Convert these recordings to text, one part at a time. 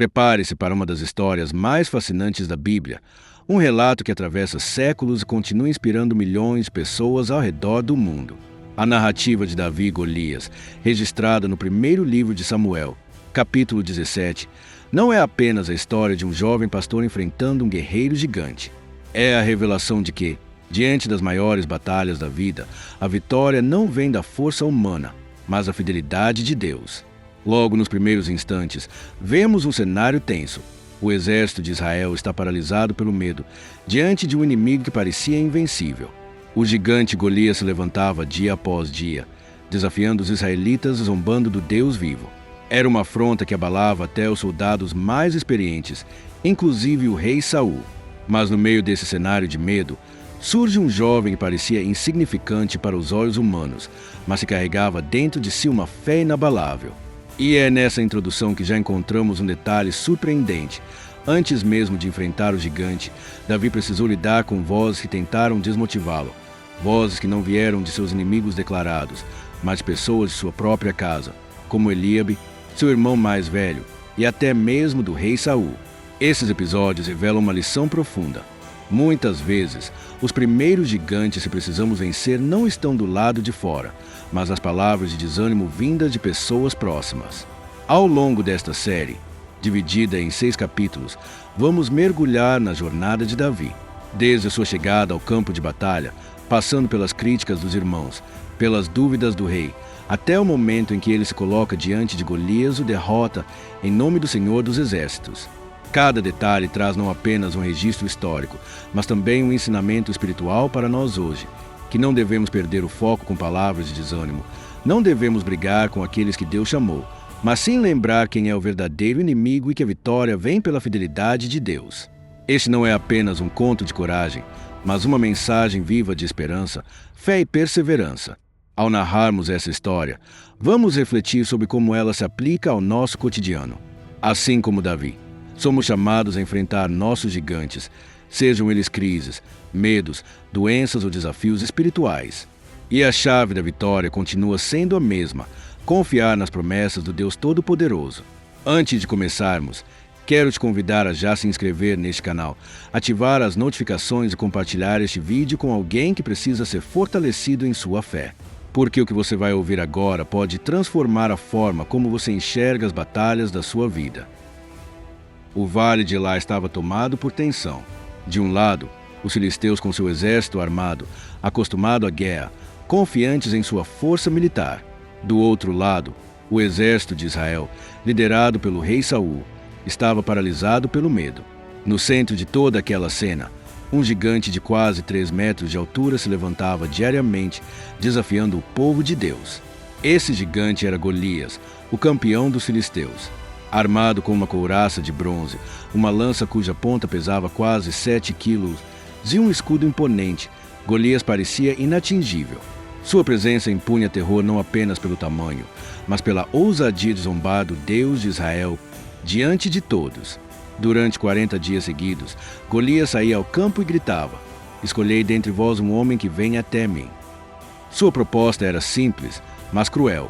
Prepare-se para uma das histórias mais fascinantes da Bíblia, um relato que atravessa séculos e continua inspirando milhões de pessoas ao redor do mundo. A narrativa de Davi e Golias, registrada no primeiro livro de Samuel, capítulo 17, não é apenas a história de um jovem pastor enfrentando um guerreiro gigante. É a revelação de que, diante das maiores batalhas da vida, a vitória não vem da força humana, mas da fidelidade de Deus. Logo nos primeiros instantes, vemos um cenário tenso. O exército de Israel está paralisado pelo medo, diante de um inimigo que parecia invencível. O gigante Golias se levantava dia após dia, desafiando os israelitas e zombando do Deus vivo. Era uma afronta que abalava até os soldados mais experientes, inclusive o rei Saul. Mas no meio desse cenário de medo, surge um jovem que parecia insignificante para os olhos humanos, mas que carregava dentro de si uma fé inabalável. E é nessa introdução que já encontramos um detalhe surpreendente. Antes mesmo de enfrentar o gigante, Davi precisou lidar com vozes que tentaram desmotivá-lo. Vozes que não vieram de seus inimigos declarados, mas de pessoas de sua própria casa, como Eliabe, seu irmão mais velho, e até mesmo do rei Saul. Esses episódios revelam uma lição profunda. Muitas vezes, os primeiros gigantes que precisamos vencer não estão do lado de fora, mas as palavras de desânimo vindas de pessoas próximas. Ao longo desta série, dividida em 6 capítulos, vamos mergulhar na jornada de Davi, desde a sua chegada ao campo de batalha, passando pelas críticas dos irmãos, pelas dúvidas do rei, até o momento em que ele se coloca diante de Golias e o derrota em nome do Senhor dos Exércitos. Cada detalhe traz não apenas um registro histórico, mas também um ensinamento espiritual para nós hoje, que não devemos perder o foco com palavras de desânimo, não devemos brigar com aqueles que Deus chamou, mas sim lembrar quem é o verdadeiro inimigo e que a vitória vem pela fidelidade de Deus. Este não é apenas um conto de coragem, mas uma mensagem viva de esperança, fé e perseverança. Ao narrarmos essa história, vamos refletir sobre como ela se aplica ao nosso cotidiano. Assim como Davi, somos chamados a enfrentar nossos gigantes, sejam eles crises, medos, doenças ou desafios espirituais. E a chave da vitória continua sendo a mesma: confiar nas promessas do Deus Todo-Poderoso. Antes de começarmos, quero te convidar a já se inscrever neste canal, ativar as notificações e compartilhar este vídeo com alguém que precisa ser fortalecido em sua fé. Porque o que você vai ouvir agora pode transformar a forma como você enxerga as batalhas da sua vida. O vale de Elá estava tomado por tensão. De um lado, os filisteus com seu exército armado, acostumado à guerra, confiantes em sua força militar. Do outro lado, o exército de Israel, liderado pelo rei Saul, estava paralisado pelo medo. No centro de toda aquela cena, um gigante de quase 3 metros de altura se levantava diariamente, desafiando o povo de Deus. Esse gigante era Golias, o campeão dos filisteus. Armado com uma couraça de bronze, uma lança cuja ponta pesava quase 7 quilos e um escudo imponente, Golias parecia inatingível. Sua presença impunha terror não apenas pelo tamanho, mas pela ousadia de zombar do Deus de Israel diante de todos. Durante 40 dias seguidos, Golias saía ao campo e gritava: "Escolhei dentre vós um homem que venha até mim." Sua proposta era simples, mas cruel.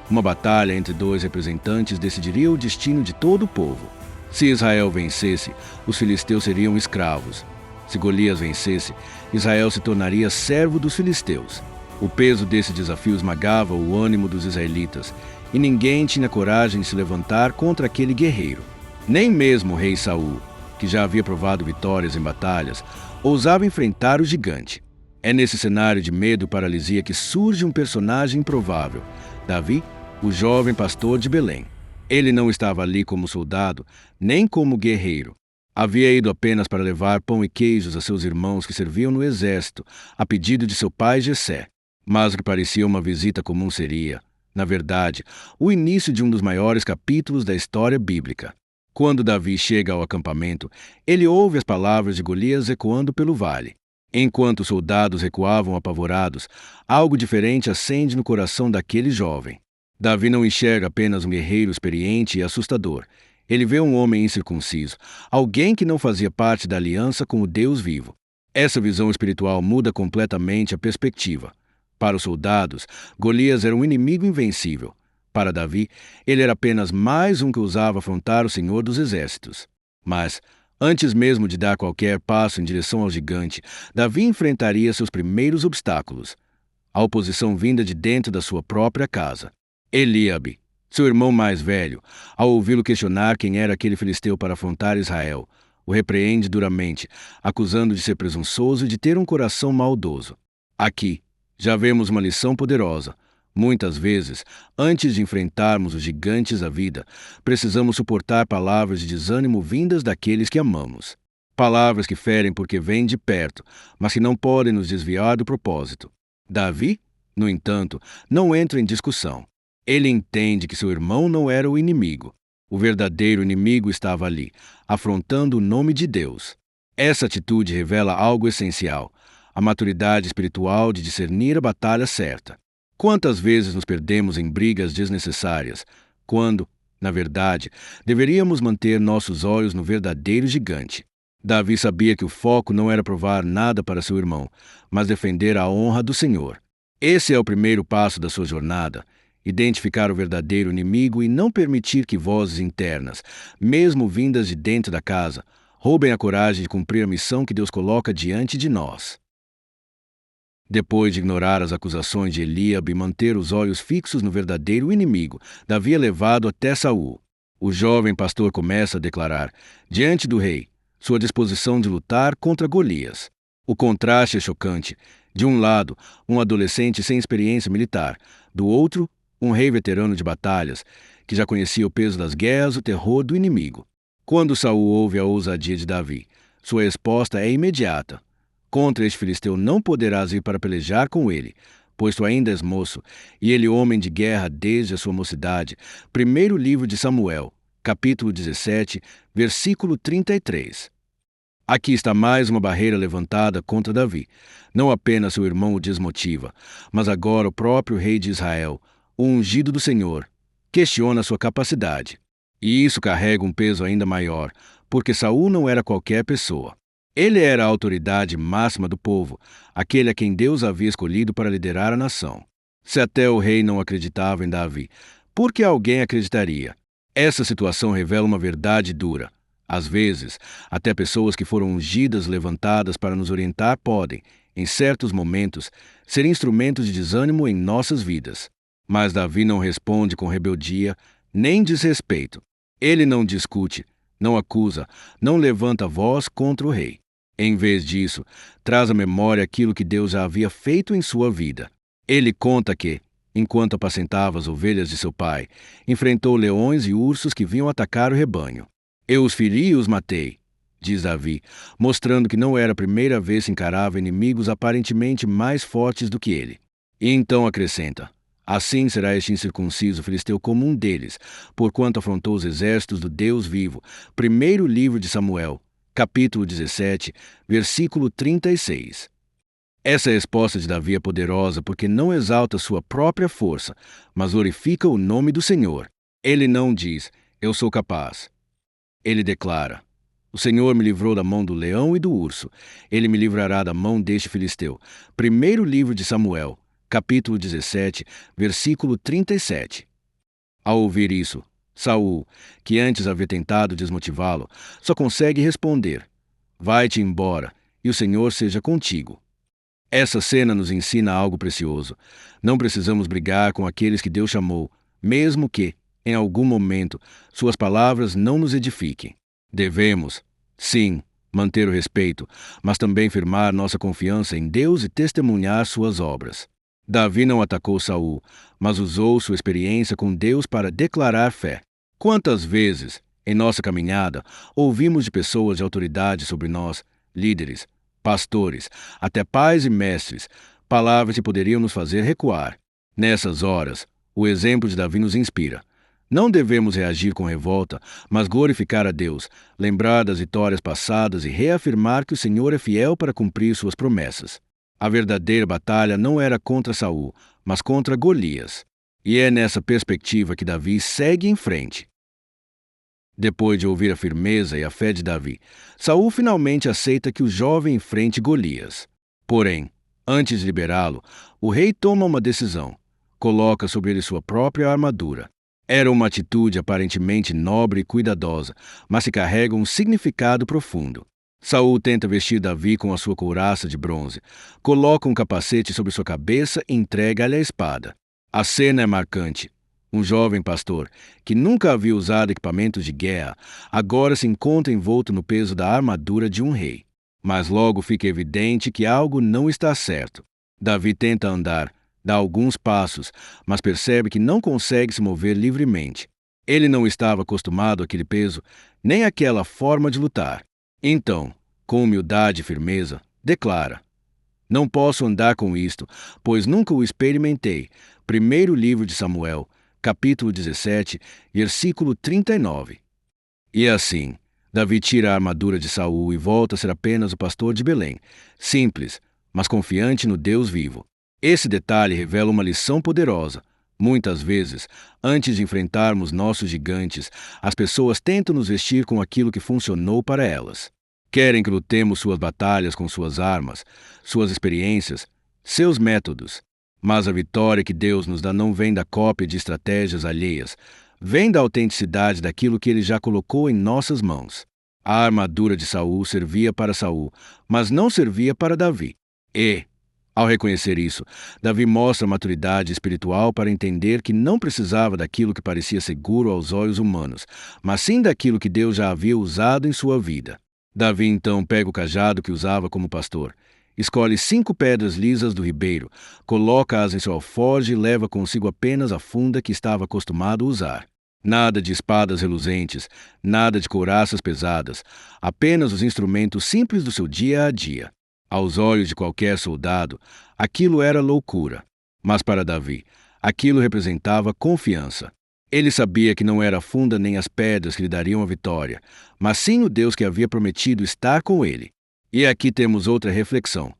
Uma batalha entre 2 representantes decidiria o destino de todo o povo. Se Israel vencesse, os filisteus seriam escravos. Se Golias vencesse, Israel se tornaria servo dos filisteus. O peso desse desafio esmagava o ânimo dos israelitas, e ninguém tinha coragem de se levantar contra aquele guerreiro. Nem mesmo o rei Saul, que já havia provado vitórias em batalhas, ousava enfrentar o gigante. É nesse cenário de medo e paralisia que surge um personagem improvável: Davi, o jovem pastor de Belém. Ele não estava ali como soldado, nem como guerreiro. Havia ido apenas para levar pão e queijos a seus irmãos que serviam no exército, a pedido de seu pai Jessé. Mas o que parecia uma visita comum seria, na verdade, o início de um dos maiores capítulos da história bíblica. Quando Davi chega ao acampamento, ele ouve as palavras de Golias ecoando pelo vale. Enquanto os soldados recuavam apavorados, algo diferente acende no coração daquele jovem. Davi não enxerga apenas um guerreiro experiente e assustador. Ele vê um homem incircunciso, alguém que não fazia parte da aliança com o Deus vivo. Essa visão espiritual muda completamente a perspectiva. Para os soldados, Golias era um inimigo invencível. Para Davi, ele era apenas mais um que ousava afrontar o Senhor dos Exércitos. Mas, antes mesmo de dar qualquer passo em direção ao gigante, Davi enfrentaria seus primeiros obstáculos: a oposição vinda de dentro da sua própria casa. Eliabe, seu irmão mais velho, ao ouvi-lo questionar quem era aquele filisteu para afrontar Israel, o repreende duramente, acusando de ser presunçoso e de ter um coração maldoso. Aqui, já vemos uma lição poderosa. Muitas vezes, antes de enfrentarmos os gigantes da vida, precisamos suportar palavras de desânimo vindas daqueles que amamos. Palavras que ferem porque vêm de perto, mas que não podem nos desviar do propósito. Davi, no entanto, não entra em discussão. Ele entende que seu irmão não era o inimigo. O verdadeiro inimigo estava ali, afrontando o nome de Deus. Essa atitude revela algo essencial: a maturidade espiritual de discernir a batalha certa. Quantas vezes nos perdemos em brigas desnecessárias, quando, na verdade, deveríamos manter nossos olhos no verdadeiro gigante? Davi sabia que o foco não era provar nada para seu irmão, mas defender a honra do Senhor. Esse é o primeiro passo da sua jornada: identificar o verdadeiro inimigo e não permitir que vozes internas, mesmo vindas de dentro da casa, roubem a coragem de cumprir a missão que Deus coloca diante de nós. Depois de ignorar as acusações de Eliabe e manter os olhos fixos no verdadeiro inimigo, Davi é levado até Saul. O jovem pastor começa a declarar, diante do rei, sua disposição de lutar contra Golias. O contraste é chocante. De um lado, um adolescente sem experiência militar. Do outro, um rei veterano de batalhas, que já conhecia o peso das guerras e o terror do inimigo. Quando Saul ouve a ousadia de Davi, sua resposta é imediata. Contra este filisteu não poderás ir para pelejar com ele, pois tu ainda és moço, e ele homem de guerra desde a sua mocidade. Primeiro livro de Samuel, capítulo 17, versículo 33. Aqui está mais uma barreira levantada contra Davi. Não apenas seu irmão o desmotiva, mas agora o próprio rei de Israel, o ungido do Senhor, questiona sua capacidade. E isso carrega um peso ainda maior, porque Saul não era qualquer pessoa. Ele era a autoridade máxima do povo, aquele a quem Deus havia escolhido para liderar a nação. Se até o rei não acreditava em Davi, por que alguém acreditaria? Essa situação revela uma verdade dura. Às vezes, até pessoas que foram ungidas, levantadas para nos orientar podem, em certos momentos, ser instrumentos de desânimo em nossas vidas. Mas Davi não responde com rebeldia nem desrespeito. Ele não discute, não acusa, não levanta voz contra o rei. Em vez disso, traz à memória aquilo que Deus já havia feito em sua vida. Ele conta que, enquanto apacentava as ovelhas de seu pai, enfrentou leões e ursos que vinham atacar o rebanho. Eu os feri e os matei, diz Davi, mostrando que não era a primeira vez que encarava inimigos aparentemente mais fortes do que ele. E então acrescenta: assim será este incircunciso filisteu como um deles, porquanto afrontou os exércitos do Deus vivo. Primeiro livro de Samuel, capítulo 17, versículo 36. Essa resposta de Davi é poderosa porque não exalta sua própria força, mas glorifica o nome do Senhor. Ele não diz, eu sou capaz. Ele declara, o Senhor me livrou da mão do leão e do urso. Ele me livrará da mão deste filisteu. Primeiro livro de Samuel, capítulo 17, versículo 37. Ao ouvir isso, Saul, que antes havia tentado desmotivá-lo, só consegue responder, vai-te embora, e o Senhor seja contigo. Essa cena nos ensina algo precioso. Não precisamos brigar com aqueles que Deus chamou, mesmo que, em algum momento, suas palavras não nos edifiquem. Devemos, sim, manter o respeito, mas também firmar nossa confiança em Deus e testemunhar suas obras. Davi não atacou Saul, mas usou sua experiência com Deus para declarar fé. Quantas vezes, em nossa caminhada, ouvimos de pessoas de autoridade sobre nós, líderes, pastores, até pais e mestres, palavras que poderiam nos fazer recuar. Nessas horas, o exemplo de Davi nos inspira. Não devemos reagir com revolta, mas glorificar a Deus, lembrar das vitórias passadas e reafirmar que o Senhor é fiel para cumprir suas promessas. A verdadeira batalha não era contra Saul, mas contra Golias. E é nessa perspectiva que Davi segue em frente. Depois de ouvir a firmeza e a fé de Davi, Saul finalmente aceita que o jovem enfrente Golias. Porém, antes de liberá-lo, o rei toma uma decisão. Coloca sobre ele sua própria armadura. Era uma atitude aparentemente nobre e cuidadosa, mas que carrega um significado profundo. Saul tenta vestir Davi com a sua couraça de bronze, coloca um capacete sobre sua cabeça e entrega-lhe a espada. A cena é marcante. Um jovem pastor, que nunca havia usado equipamentos de guerra, agora se encontra envolto no peso da armadura de um rei. Mas logo fica evidente que algo não está certo. Davi tenta andar, dá alguns passos, mas percebe que não consegue se mover livremente. Ele não estava acostumado àquele peso, nem àquela forma de lutar. Então, com humildade e firmeza, declara: Não posso andar com isto, pois nunca o experimentei. Primeiro livro de Samuel, capítulo 17, versículo 39. E assim, Davi tira a armadura de Saul e volta a ser apenas o pastor de Belém, simples, mas confiante no Deus vivo. Esse detalhe revela uma lição poderosa. Muitas vezes, antes de enfrentarmos nossos gigantes, as pessoas tentam nos vestir com aquilo que funcionou para elas. Querem que lutemos suas batalhas com suas armas, suas experiências, seus métodos. Mas a vitória que Deus nos dá não vem da cópia de estratégias alheias, vem da autenticidade daquilo que ele já colocou em nossas mãos. A armadura de Saul servia para Saul, mas não servia para Davi. E, ao reconhecer isso, Davi mostra maturidade espiritual para entender que não precisava daquilo que parecia seguro aos olhos humanos, mas sim daquilo que Deus já havia usado em sua vida. Davi então pega o cajado que usava como pastor, escolhe 5 pedras lisas do ribeiro, coloca-as em seu alforje e leva consigo apenas a funda que estava acostumado a usar. Nada de espadas reluzentes, nada de couraças pesadas, apenas os instrumentos simples do seu dia a dia. Aos olhos de qualquer soldado, aquilo era loucura. Mas para Davi, aquilo representava confiança. Ele sabia que não era a funda nem as pedras que lhe dariam a vitória, mas sim o Deus que havia prometido estar com ele. E aqui temos outra reflexão.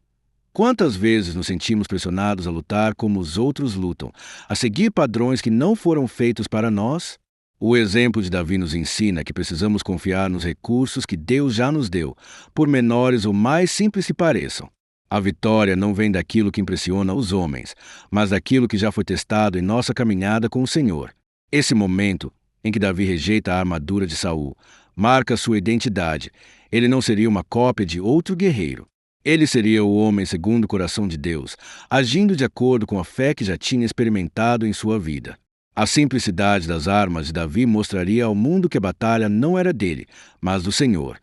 Quantas vezes nos sentimos pressionados a lutar como os outros lutam, a seguir padrões que não foram feitos para nós? O exemplo de Davi nos ensina que precisamos confiar nos recursos que Deus já nos deu, por menores ou mais simples que pareçam. A vitória não vem daquilo que impressiona os homens, mas daquilo que já foi testado em nossa caminhada com o Senhor. Esse momento, em que Davi rejeita a armadura de Saul, marca sua identidade. Ele não seria uma cópia de outro guerreiro. Ele seria o homem segundo o coração de Deus, agindo de acordo com a fé que já tinha experimentado em sua vida. A simplicidade das armas de Davi mostraria ao mundo que a batalha não era dele, mas do Senhor.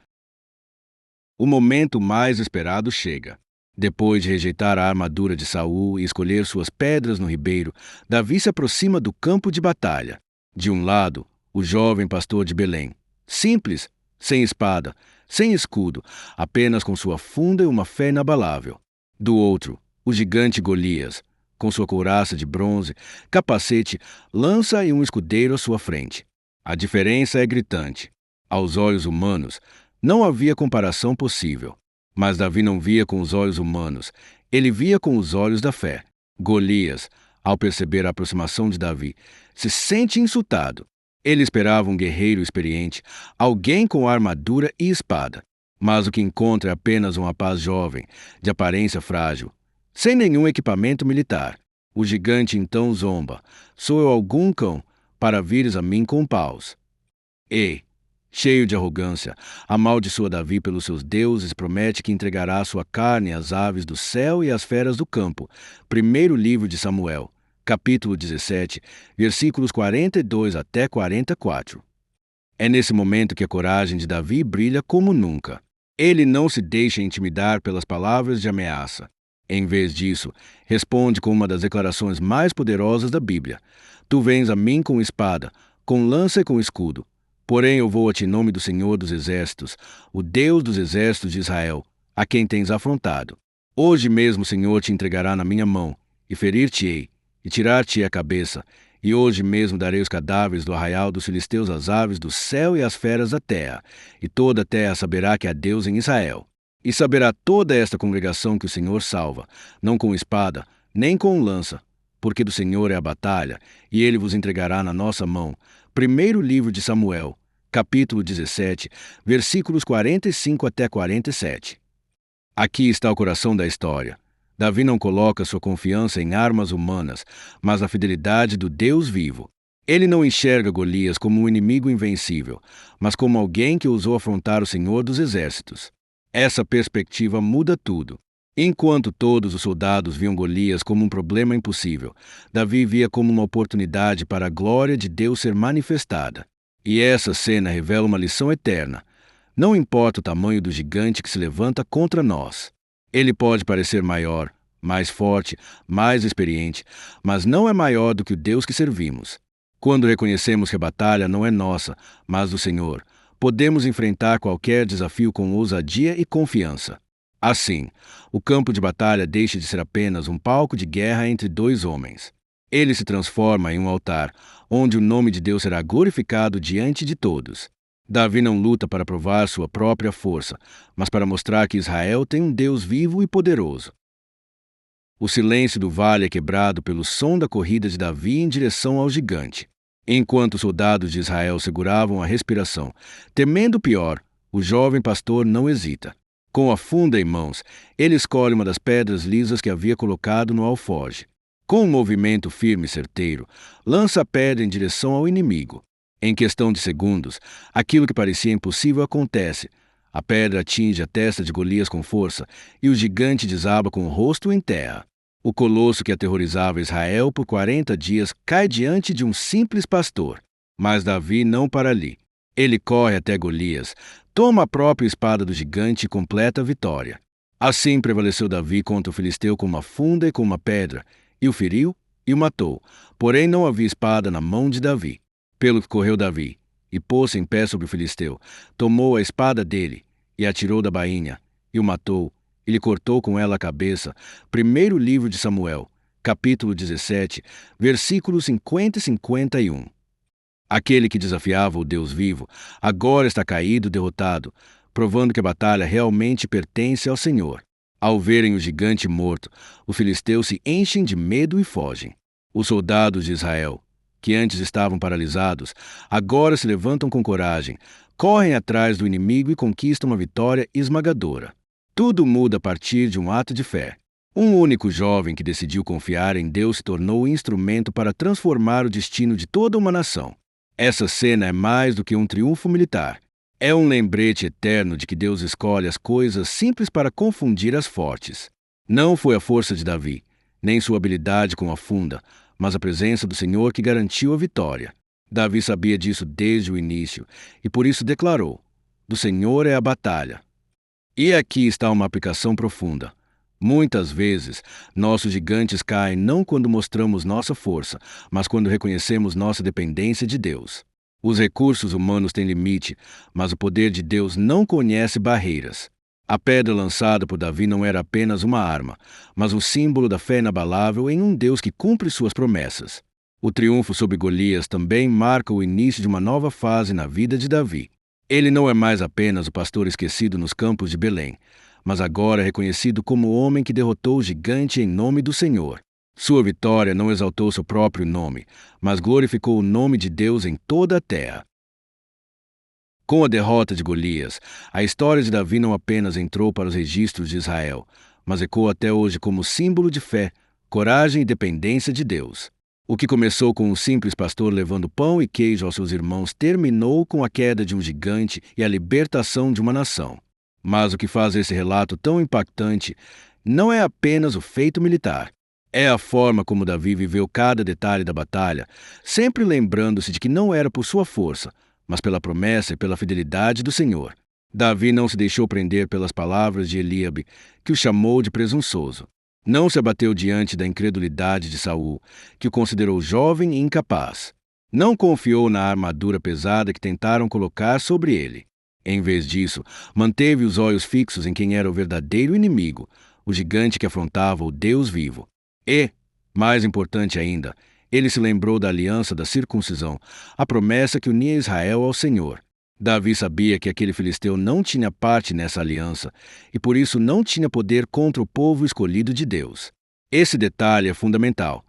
O momento mais esperado chega. Depois de rejeitar a armadura de Saul e escolher suas pedras no ribeiro, Davi se aproxima do campo de batalha. De um lado, o jovem pastor de Belém, simples, sem espada, sem escudo, apenas com sua funda e uma fé inabalável. Do outro, o gigante Golias, com sua couraça de bronze, capacete, lança e um escudeiro à sua frente. A diferença é gritante. Aos olhos humanos, não havia comparação possível. Mas Davi não via com os olhos humanos, ele via com os olhos da fé. Golias, ao perceber a aproximação de Davi, se sente insultado. Ele esperava um guerreiro experiente, alguém com armadura e espada. Mas o que encontra é apenas um rapaz jovem, de aparência frágil, sem nenhum equipamento militar. O gigante então zomba: Sou eu algum cão, para vires a mim com paus? E, cheio de arrogância, amaldiçoa Davi pelos seus deuses, promete que entregará sua carne às aves do céu e às feras do campo. Primeiro livro de Samuel, capítulo 17, versículos 42 até 44. É nesse momento que a coragem de Davi brilha como nunca. Ele não se deixa intimidar pelas palavras de ameaça. Em vez disso, responde com uma das declarações mais poderosas da Bíblia: Tu vens a mim com espada, com lança e com escudo. Porém eu vou a ti em nome do Senhor dos Exércitos, o Deus dos Exércitos de Israel, a quem tens afrontado. Hoje mesmo o Senhor te entregará na minha mão, e ferir-te-ei, e tirar-te-ei a cabeça, e hoje mesmo darei os cadáveres do arraial dos filisteus às aves do céu e às feras da terra, e toda a terra saberá que há Deus em Israel. E saberá toda esta congregação que o Senhor salva, não com espada, nem com lança, porque do Senhor é a batalha, e ele vos entregará na nossa mão. Primeiro livro de Samuel, capítulo 17, versículos 45 até 47. Aqui está o coração da história. Davi não coloca sua confiança em armas humanas, mas na fidelidade do Deus vivo. Ele não enxerga Golias como um inimigo invencível, mas como alguém que ousou afrontar o Senhor dos Exércitos. Essa perspectiva muda tudo. Enquanto todos os soldados viam Golias como um problema impossível, Davi via como uma oportunidade para a glória de Deus ser manifestada. E essa cena revela uma lição eterna. Não importa o tamanho do gigante que se levanta contra nós. Ele pode parecer maior, mais forte, mais experiente, mas não é maior do que o Deus que servimos. Quando reconhecemos que a batalha não é nossa, mas do Senhor, podemos enfrentar qualquer desafio com ousadia e confiança. Assim, o campo de batalha deixa de ser apenas um palco de guerra entre dois homens. Ele se transforma em um altar, onde o nome de Deus será glorificado diante de todos. Davi não luta para provar sua própria força, mas para mostrar que Israel tem um Deus vivo e poderoso. O silêncio do vale é quebrado pelo som da corrida de Davi em direção ao gigante. Enquanto os soldados de Israel seguravam a respiração, temendo o pior, o jovem pastor não hesita. Com a funda em mãos, ele escolhe uma das pedras lisas que havia colocado no alforje. Com um movimento firme e certeiro, lança a pedra em direção ao inimigo. Em questão de segundos, aquilo que parecia impossível acontece. A pedra atinge a testa de Golias com força e o gigante desaba com o rosto em terra. O colosso que aterrorizava Israel por 40 dias cai diante de um simples pastor. Mas Davi não para ali. Ele corre até Golias, toma a própria espada do gigante e completa a vitória. Assim prevaleceu Davi contra o filisteu com uma funda e com uma pedra, e o feriu e o matou. Porém não havia espada na mão de Davi. Pelo que correu Davi, e pôs-se em pé sobre o filisteu, tomou a espada dele, e atirou da bainha, e o matou, e lhe cortou com ela a cabeça. Primeiro livro de Samuel, capítulo 17, versículos 50 e 51. Aquele que desafiava o Deus vivo, agora está caído, derrotado, provando que a batalha realmente pertence ao Senhor. Ao verem o gigante morto, os filisteus se enchem de medo e fogem. Os soldados de Israel, que antes estavam paralisados, agora se levantam com coragem, correm atrás do inimigo e conquistam uma vitória esmagadora. Tudo muda a partir de um ato de fé. Um único jovem que decidiu confiar em Deus se tornou o instrumento para transformar o destino de toda uma nação. Essa cena é mais do que um triunfo militar. É um lembrete eterno de que Deus escolhe as coisas simples para confundir as fortes. Não foi a força de Davi, nem sua habilidade com a funda, mas a presença do Senhor que garantiu a vitória. Davi sabia disso desde o início e por isso declarou: "Do Senhor é a batalha." E aqui está uma aplicação profunda. Muitas vezes, nossos gigantes caem não quando mostramos nossa força, mas quando reconhecemos nossa dependência de Deus. Os recursos humanos têm limite, mas o poder de Deus não conhece barreiras. A pedra lançada por Davi não era apenas uma arma, mas um símbolo da fé inabalável em um Deus que cumpre suas promessas. O triunfo sobre Golias também marca o início de uma nova fase na vida de Davi. Ele não é mais apenas o pastor esquecido nos campos de Belém, mas agora é reconhecido como o homem que derrotou o gigante em nome do Senhor. Sua vitória não exaltou seu próprio nome, mas glorificou o nome de Deus em toda a terra. Com a derrota de Golias, a história de Davi não apenas entrou para os registros de Israel, mas ecoa até hoje como símbolo de fé, coragem e dependência de Deus. O que começou com um simples pastor levando pão e queijo aos seus irmãos terminou com a queda de um gigante e a libertação de uma nação. Mas o que faz esse relato tão impactante não é apenas o feito militar. É a forma como Davi viveu cada detalhe da batalha, sempre lembrando-se de que não era por sua força, mas pela promessa e pela fidelidade do Senhor. Davi não se deixou prender pelas palavras de Eliabe, que o chamou de presunçoso. Não se abateu diante da incredulidade de Saul, que o considerou jovem e incapaz. Não confiou na armadura pesada que tentaram colocar sobre ele. Em vez disso, manteve os olhos fixos em quem era o verdadeiro inimigo, o gigante que afrontava o Deus vivo. E, mais importante ainda, ele se lembrou da aliança da circuncisão, a promessa que unia Israel ao Senhor. Davi sabia que aquele filisteu não tinha parte nessa aliança e por isso não tinha poder contra o povo escolhido de Deus. Esse detalhe é fundamental.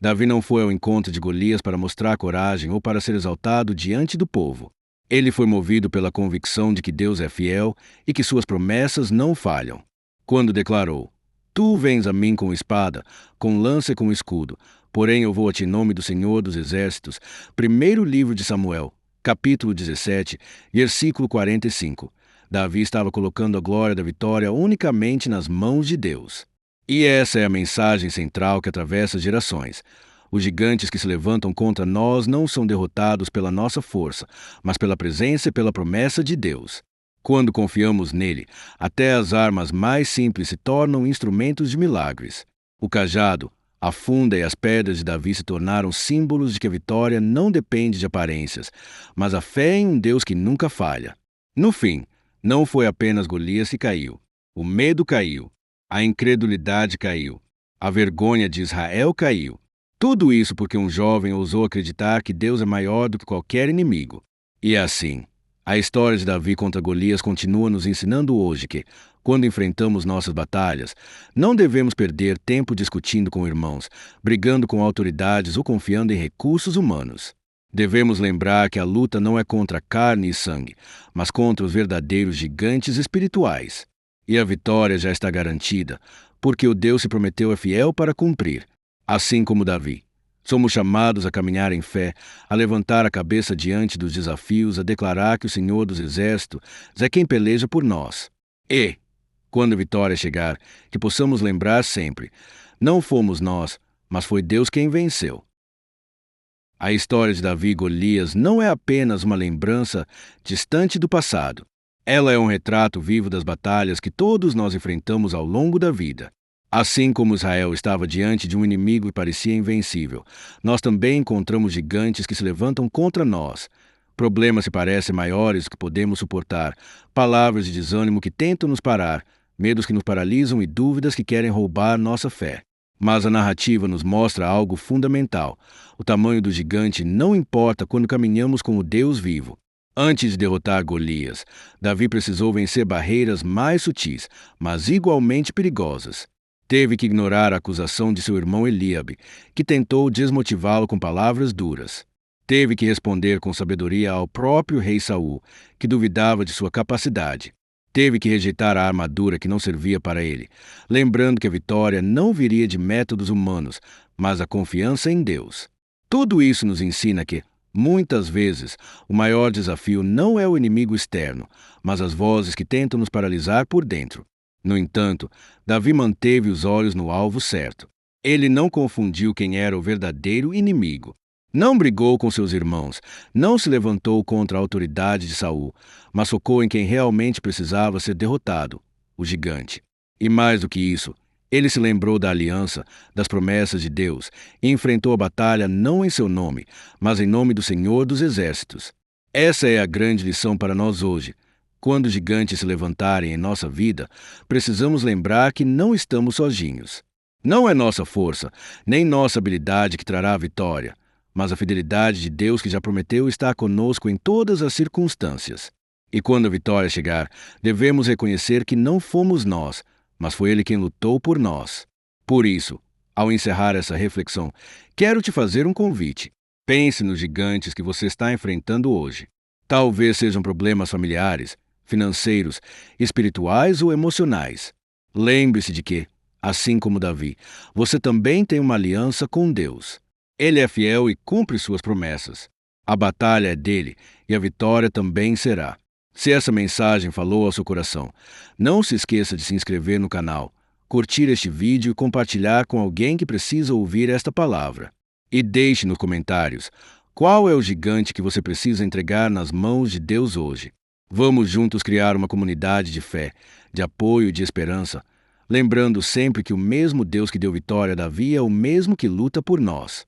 Davi não foi ao encontro de Golias para mostrar coragem ou para ser exaltado diante do povo. Ele foi movido pela convicção de que Deus é fiel e que suas promessas não falham. Quando declarou: Tu vens a mim com espada, com lança e com escudo, porém eu vou a ti em nome do Senhor dos Exércitos. Primeiro livro de Samuel, capítulo 17, versículo 45. Davi estava colocando a glória da vitória unicamente nas mãos de Deus. E essa é a mensagem central que atravessa gerações. Os gigantes que se levantam contra nós não são derrotados pela nossa força, mas pela presença e pela promessa de Deus. Quando confiamos nele, até as armas mais simples se tornam instrumentos de milagres. O cajado, a funda e as pedras de Davi se tornaram símbolos de que a vitória não depende de aparências, mas a fé em um Deus que nunca falha. No fim, não foi apenas Golias que caiu. O medo caiu. A incredulidade caiu. A vergonha de Israel caiu. Tudo isso porque um jovem ousou acreditar que Deus é maior do que qualquer inimigo. E assim, a história de Davi contra Golias continua nos ensinando hoje que, quando enfrentamos nossas batalhas, não devemos perder tempo discutindo com irmãos, brigando com autoridades ou confiando em recursos humanos. Devemos lembrar que a luta não é contra carne e sangue, mas contra os verdadeiros gigantes espirituais. E a vitória já está garantida, porque o Deus se prometeu é fiel para cumprir. Assim como Davi, somos chamados a caminhar em fé, a levantar a cabeça diante dos desafios, a declarar que o Senhor dos Exércitos é quem peleja por nós. E, quando a vitória chegar, que possamos lembrar sempre, não fomos nós, mas foi Deus quem venceu. A história de Davi e Golias não é apenas uma lembrança distante do passado. Ela é um retrato vivo das batalhas que todos nós enfrentamos ao longo da vida. Assim como Israel estava diante de um inimigo que parecia invencível, nós também encontramos gigantes que se levantam contra nós. Problemas que parecem maiores do que podemos suportar, palavras de desânimo que tentam nos parar, medos que nos paralisam e dúvidas que querem roubar nossa fé. Mas a narrativa nos mostra algo fundamental. O tamanho do gigante não importa quando caminhamos com o Deus vivo. Antes de derrotar Golias, Davi precisou vencer barreiras mais sutis, mas igualmente perigosas. Teve que ignorar a acusação de seu irmão Eliabe, que tentou desmotivá-lo com palavras duras. Teve que responder com sabedoria ao próprio rei Saul, que duvidava de sua capacidade. Teve que rejeitar a armadura que não servia para ele, lembrando que a vitória não viria de métodos humanos, mas a confiança em Deus. Tudo isso nos ensina que, muitas vezes, o maior desafio não é o inimigo externo, mas as vozes que tentam nos paralisar por dentro. No entanto, Davi manteve os olhos no alvo certo. Ele não confundiu quem era o verdadeiro inimigo. Não brigou com seus irmãos, não se levantou contra a autoridade de Saul, mas focou em quem realmente precisava ser derrotado, o gigante. E mais do que isso, ele se lembrou da aliança, das promessas de Deus, e enfrentou a batalha não em seu nome, mas em nome do Senhor dos Exércitos. Essa é a grande lição para nós hoje. Quando os gigantes se levantarem em nossa vida, precisamos lembrar que não estamos sozinhos. Não é nossa força, nem nossa habilidade que trará a vitória, mas a fidelidade de Deus que já prometeu estar conosco em todas as circunstâncias. E quando a vitória chegar, devemos reconhecer que não fomos nós, mas foi Ele quem lutou por nós. Por isso, ao encerrar essa reflexão, quero te fazer um convite. Pense nos gigantes que você está enfrentando hoje. Talvez sejam problemas familiares, financeiros, espirituais ou emocionais. Lembre-se de que, assim como Davi, você também tem uma aliança com Deus. Ele é fiel e cumpre suas promessas. A batalha é dele e a vitória também será. Se essa mensagem falou ao seu coração, não se esqueça de se inscrever no canal, curtir este vídeo e compartilhar com alguém que precisa ouvir esta palavra. E deixe nos comentários qual é o gigante que você precisa entregar nas mãos de Deus hoje. Vamos juntos criar uma comunidade de fé, de apoio e de esperança, lembrando sempre que o mesmo Deus que deu vitória a Davi é o mesmo que luta por nós.